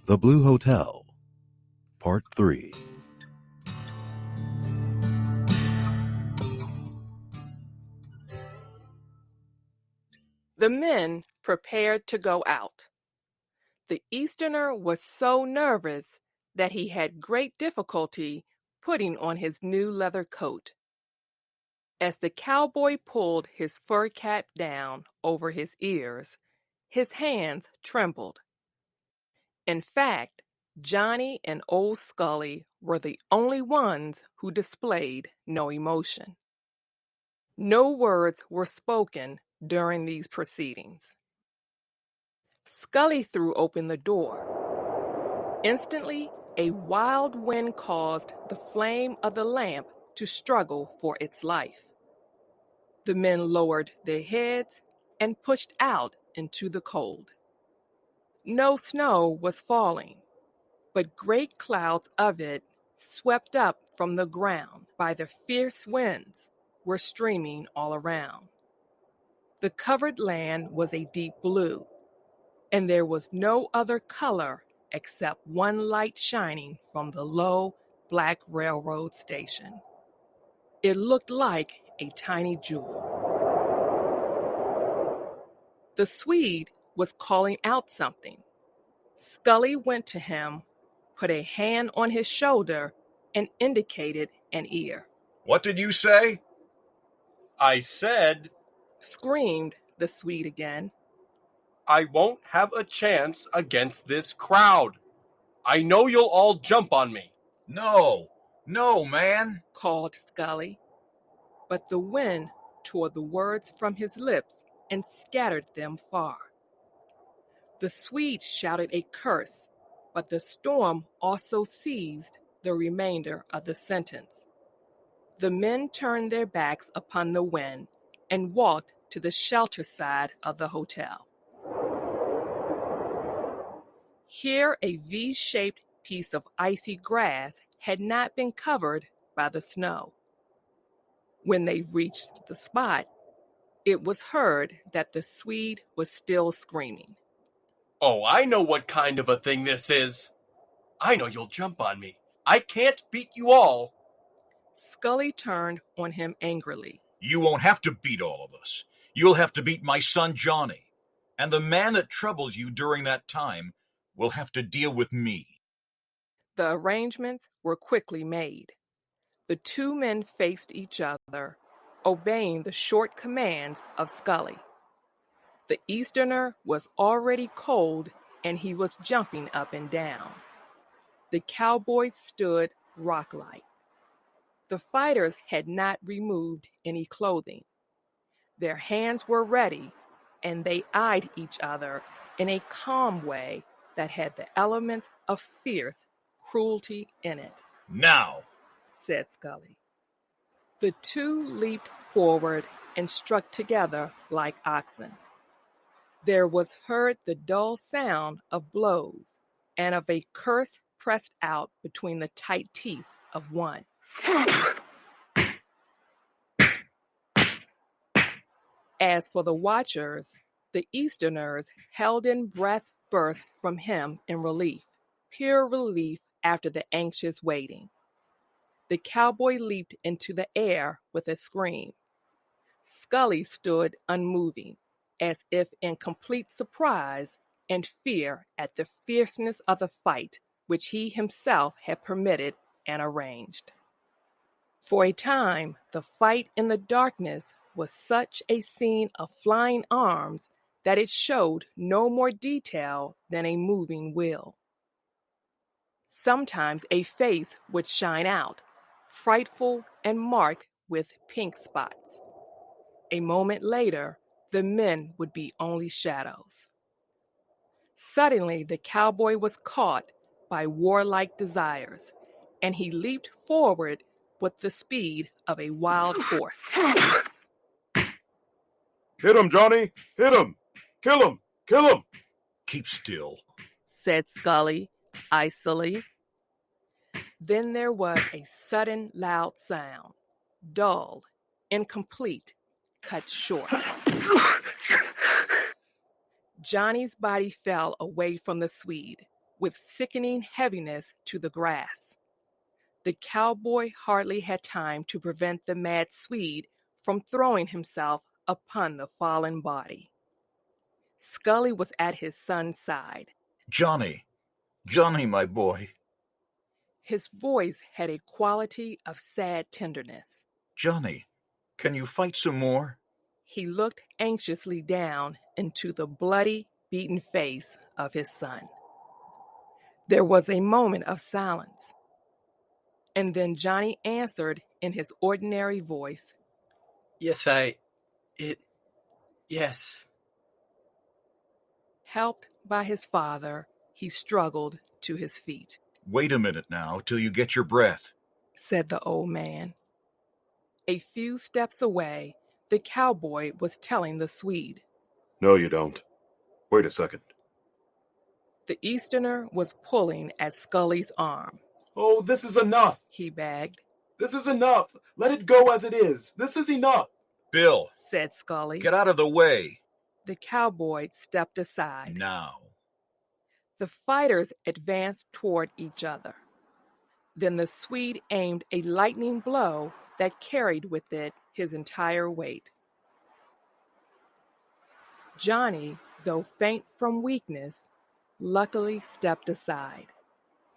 The Blue Hotel, Part 3. The men prepared to go out. The Easterner was so nervous that he had great difficulty putting on his new leather coat. As the cowboy pulled his fur cap down over his ears, his hands trembled. In fact, Johnny and Old Scully were the only ones who displayed no emotion. No words were spoken during these proceedings. Scully threw open the door. Instantly, a wild wind caused the flame of the lamp to struggle for its life. The men lowered their heads and pushed out into the cold. No snow was falling, but great clouds of it, swept up from the ground by the fierce winds, were streaming all around. The covered land was a deep blue, and there was no other color except one light shining from the low, black railroad station. It looked like a tiny jewel. The Swede was calling out something. Scully went to him, put a hand on his shoulder, and indicated an ear. "What did you say?" "I said," screamed the Swede again, "I won't have a chance against this crowd. I know you'll all jump on me." No, man. called Scully. But the wind tore the words from his lips and scattered them far. The Swede shouted a curse, but the storm also seized the remainder of the sentence. The men turned their backs upon the wind and walked to the shelter side of the hotel. Here a V-shaped piece of icy grass had not been covered by the snow. When they reached the spot, it was heard that the Swede was still screaming. "Oh, I know what kind of a thing this is. I know you'll jump on me. I can't beat you all." Scully turned on him angrily. You won't have to beat all of us. You'll have to beat my son Johnny. And the man that troubles you during that time will have to deal with me. The arrangements were quickly made. The two men faced each other, obeying the short commands of Scully. The Easterner was already cold, and he was jumping up and down. The cowboys stood rock-like. The fighters had not removed any clothing. Their hands were ready, and they eyed each other in a calm way that had the elements of fierce cruelty in it. Now, said Scully. The two leaped forward and struck together like oxen. There was heard the dull sound of blows and of a curse pressed out between the tight teeth of one. As for the watchers, the Easterners held in breath burst from him in relief, pure relief after the anxious waiting. The cowboy leaped into the air with a scream. Scully stood unmoving, as if in complete surprise and fear at the fierceness of the fight which he himself had permitted and arranged. For a time, the fight in the darkness was such a scene of flying arms that it showed no more detail than a moving wheel. Sometimes a face would shine out, frightful and marked with pink spots. A moment later, the men would be only shadows. Suddenly, the cowboy was caught by warlike desires, and he leaped forward with the speed of a wild horse. "Hit him, Johnny! Hit him! Kill him! Kill him!" keep still, said Scully, icily. Then there was a sudden loud sound, dull, incomplete, cut short. Johnny's body fell away from the Swede, with sickening heaviness to the grass. The cowboy hardly had time to prevent the mad Swede from throwing himself upon the fallen body. Scully was at his son's side. Johnny, Johnny, my boy. His voice had a quality of sad tenderness. Johnny, can you fight some more? He looked anxiously down into the bloody, beaten face of his son. There was a moment of silence, and then Johnny answered in his ordinary voice, Yes, yes. Helped by his father, he struggled to his feet. Wait a minute now till you get your breath. Said the old man. A few steps away, the cowboy was telling the Swede. No, you don't. Wait a second. The Easterner was pulling at Scully's arm. Oh, this is enough. He begged. This is enough. Let it go as it is. This is enough. Bill, said Scully. get out of the way. The cowboy stepped aside. Now. The fighters advanced toward each other. Then the Swede aimed a lightning blow that carried with it his entire weight. Johnny, though faint from weakness, luckily stepped aside,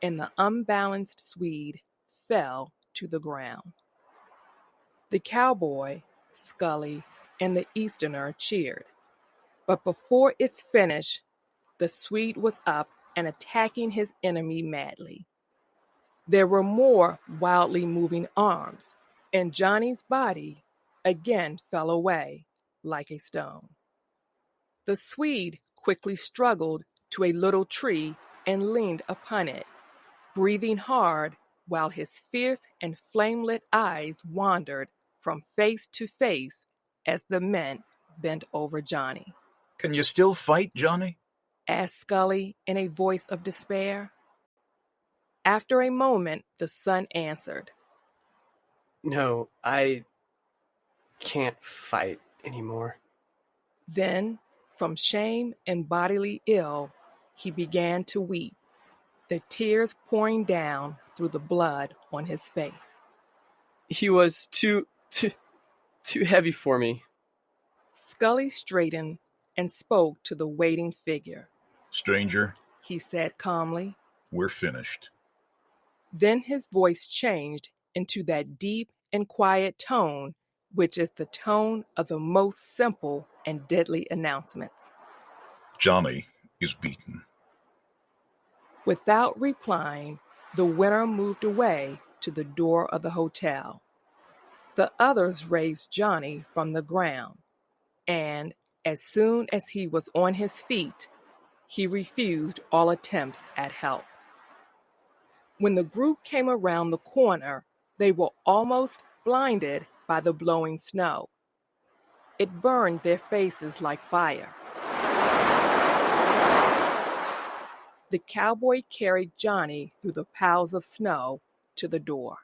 and the unbalanced Swede fell to the ground. The cowboy, Scully, and the Easterner cheered. But before its finish, the Swede was up and attacking his enemy madly. There were more wildly moving arms, and Johnny's body again fell away like a stone. The Swede quickly struggled to a little tree and leaned upon it, breathing hard while his fierce and flame-lit eyes wandered from face to face as the men bent over Johnny. Can you still fight, Johnny? Asked Scully in a voice of despair. After a moment, the son answered. No, I can't fight anymore. Then, from shame and bodily ill, he began to weep, the tears pouring down through the blood on his face. He was too heavy for me. Scully straightened and spoke to the waiting figure. Stranger, He said calmly. we're finished. Then his voice changed into that deep and quiet tone, which is the tone of the most simple and deadly announcements. Johnny is beaten. Without replying, the winner moved away to the door of the hotel. The others raised Johnny from the ground, and as soon as he was on his feet, he refused all attempts at help. When the group came around the corner, they were almost blinded by the blowing snow. It burned their faces like fire. The cowboy carried Johnny through the piles of snow to the door.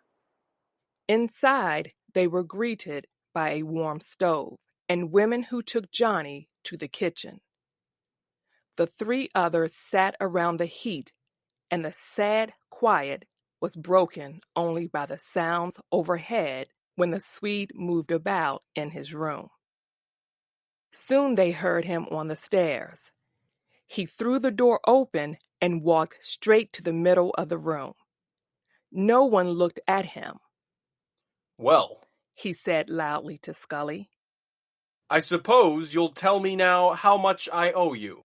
Inside, they were greeted by a warm stove and women who took Johnny to the kitchen. The three others sat around the heat, and the sad quiet was broken only by the sounds overhead when the Swede moved about in his room. Soon they heard him on the stairs. He threw the door open and walked straight to the middle of the room. No one looked at him. Well, He said loudly to Scully. I suppose you'll tell me now how much I owe you.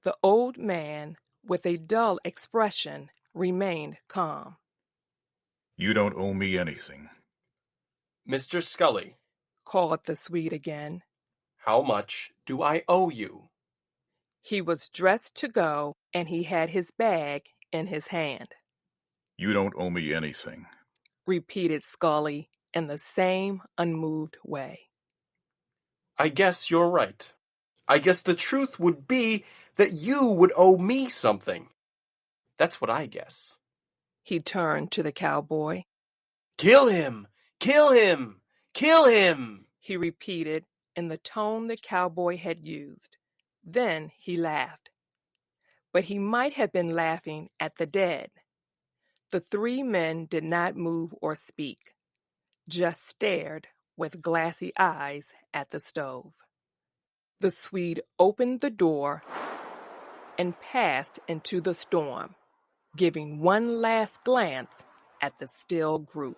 The old man, with a dull expression, remained calm. You don't owe me anything. Mr. Scully, Called the Swede again. how much do I owe you? He was dressed to go, and he had his bag in his hand. You don't owe me anything. Repeated Scully in the same unmoved way. I guess you're right. I guess the truth would be that you would owe me something. That's what I guess. He turned to the cowboy. Kill him! Kill him! Kill him! He repeated in the tone the cowboy had used. Then he laughed. but he might have been laughing at the dead. The three men did not move or speak, just stared with glassy eyes at the stove. The Swede opened the door and passed into the storm, giving one last glance at the still group.